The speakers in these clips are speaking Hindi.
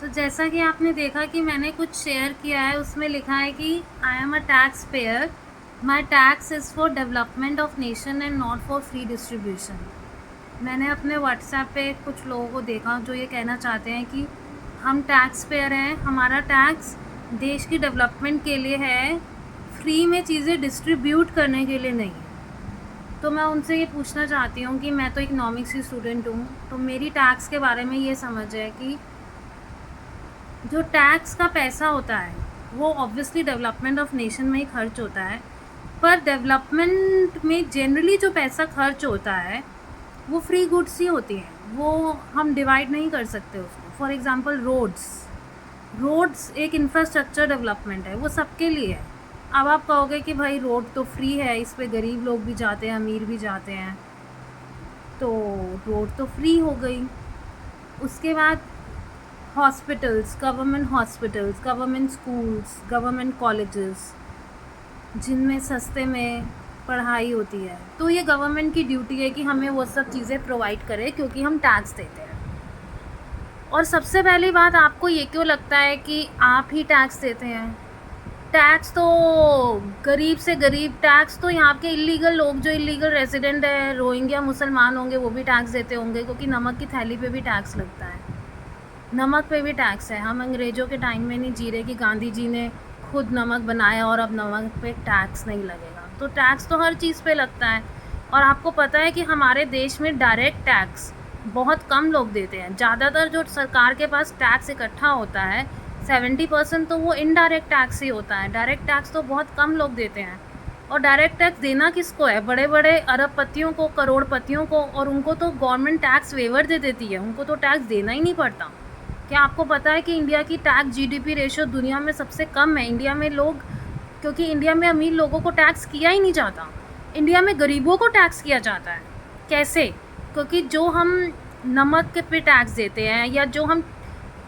जैसा कि आपने देखा कि मैंने कुछ शेयर किया है, उसमें लिखा है कि I am a tax payer, my tax is for development of nation and not for free distribution. मैंने अपने व्हाट्सएप पे कुछ लोगों को देखा जो ये कहना चाहते हैं कि हम टैक्स पेयर हैं, हमारा टैक्स देश की डेवलपमेंट के लिए है, फ्री में चीज़ें डिस्ट्रीब्यूट करने के लिए नहीं। तो मैं उनसे ये पूछना चाहती हूँ कि मैं तो इकोनॉमिक्स की स्टूडेंट हूँ, तो मेरी टैक्स के बारे में ये समझ है कि जो टैक्स का पैसा होता है वो ऑब्वियसली डेवलपमेंट ऑफ नेशन में ही खर्च होता है, पर डेवलपमेंट में जनरली जो पैसा खर्च होता है वो फ्री गुड्स ही होती हैं, वो हम डिवाइड नहीं कर सकते उसको। फॉर एग्ज़ाम्पल रोड्स एक इंफ्रास्ट्रक्चर डेवलपमेंट है, वो सबके लिए है। अब आप कहोगे कि भाई रोड तो फ्री है, इस पे गरीब लोग भी जाते हैं, अमीर भी जाते हैं, तो रोड तो फ्री हो गई। उसके बाद hospitals, government schools, government colleges जिनमें सस्ते में पढ़ाई होती है, तो ये गवर्नमेंट की ड्यूटी है कि हमें वो सब चीज़ें प्रोवाइड करे क्योंकि हम टैक्स देते हैं। और सबसे पहली बात, आपको ये क्यों लगता है कि आप ही टैक्स देते हैं? टैक्स तो गरीब से गरीब, टैक्स तो यहाँ के इलीगल लोग जो इलीगल रेजिडेंट है, रोहिंग्या मुसलमान होंगे, वो भी टैक्स देते होंगे, क्योंकि नमक की थैली पे भी टैक्स लगता है, नमक पे भी टैक्स है। हम अंग्रेज़ों के टाइम में नहीं जी रहे कि गांधी जी ने खुद नमक बनाया और अब नमक पे टैक्स नहीं लगेगा। तो टैक्स तो हर चीज़ पे लगता है। और आपको पता है कि हमारे देश में डायरेक्ट टैक्स बहुत कम लोग देते हैं। ज़्यादातर जो सरकार के पास टैक्स इकट्ठा होता है 70% तो वो इनडायरेक्ट टैक्स ही होता है। डायरेक्ट टैक्स तो बहुत कम लोग देते हैं। और डायरेक्ट टैक्स देना किसको है? बड़े बड़े अरबपतियों को, करोड़पतियों को, और उनको तो गवर्नमेंट टैक्स वेवर दे देती है, उनको तो टैक्स देना ही नहीं पड़ता। क्या आपको पता है कि इंडिया की टैक्स जीडीपी रेशियो दुनिया में सबसे कम है? इंडिया में लोग, क्योंकि इंडिया में अमीर लोगों को टैक्स किया ही नहीं जाता, इंडिया में गरीबों को टैक्स किया जाता है। कैसे? क्योंकि जो हम नमक के पे टैक्स देते हैं, या जो हम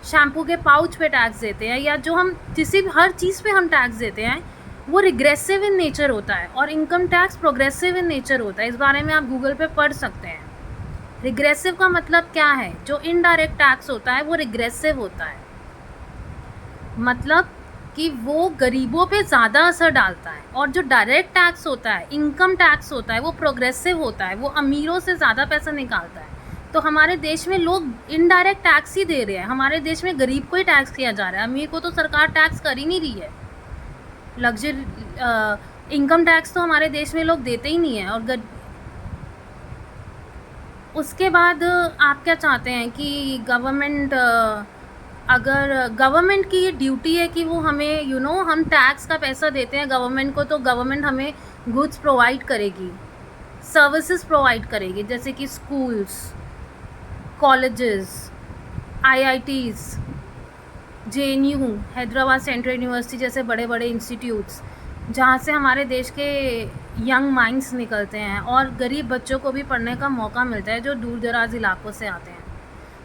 शैम्पू के पाउच पे टैक्स देते हैं, या जो हम किसी भी हर चीज़ पे हम टैक्स देते हैं, वो रिग्रेसिव इन नेचर होता है, और income tax progressive in nature होता है। इस बारे में आप गूगल पे पढ़ सकते हैं। रिग्रेसिव का मतलब क्या है? जो इनडायरेक्ट टैक्स होता है वो रिग्रेसिव होता है, मतलब कि वो गरीबों पे ज़्यादा असर डालता है। और जो डायरेक्ट टैक्स होता है, इनकम टैक्स होता है, वो प्रोग्रेसिव होता है, वो अमीरों से ज़्यादा पैसा निकालता है। तो हमारे देश में लोग इनडायरेक्ट टैक्स ही दे रहे हैं, हमारे देश में गरीब को ही टैक्स किया जा रहा है, अमीर को तो सरकार टैक्स कर ही नहीं रही है। इनकम टैक्स तो हमारे देश में लोग देते ही नहीं है। और उसके बाद आप क्या चाहते हैं कि अगर गवर्नमेंट की ये ड्यूटी है कि वो हमें हम टैक्स का पैसा देते हैं गवर्नमेंट को, तो गवर्नमेंट हमें गुड्स प्रोवाइड करेगी, सर्विसेज प्रोवाइड करेगी, जैसे कि schools, colleges, IITs, JNU, Hyderabad central university जैसे बड़े बड़े इंस्टीट्यूट्स, जहाँ से हमारे देश के यंग माइंड्स निकलते हैं और गरीब बच्चों को भी पढ़ने का मौका मिलता है जो दूर दराज इलाकों से आते हैं।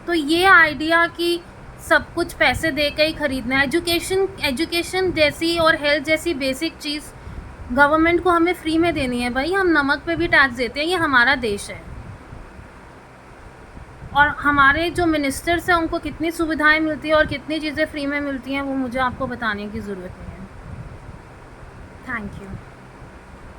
तो ये आइडिया कि सब कुछ पैसे दे के ही ख़रीदना है, एजुकेशन जैसी और हेल्थ जैसी बेसिक चीज़ गवर्नमेंट को हमें फ्री में देनी है। भाई, हम नमक पे भी टैक्स देते हैं, ये हमारा देश है। और हमारे जो मिनिस्टर्स हैं उनको कितनी सुविधाएं मिलती हैं और कितनी चीज़ें फ्री में मिलती हैं, वो मुझे आपको बताने की ज़रूरत नहीं है। Thank you.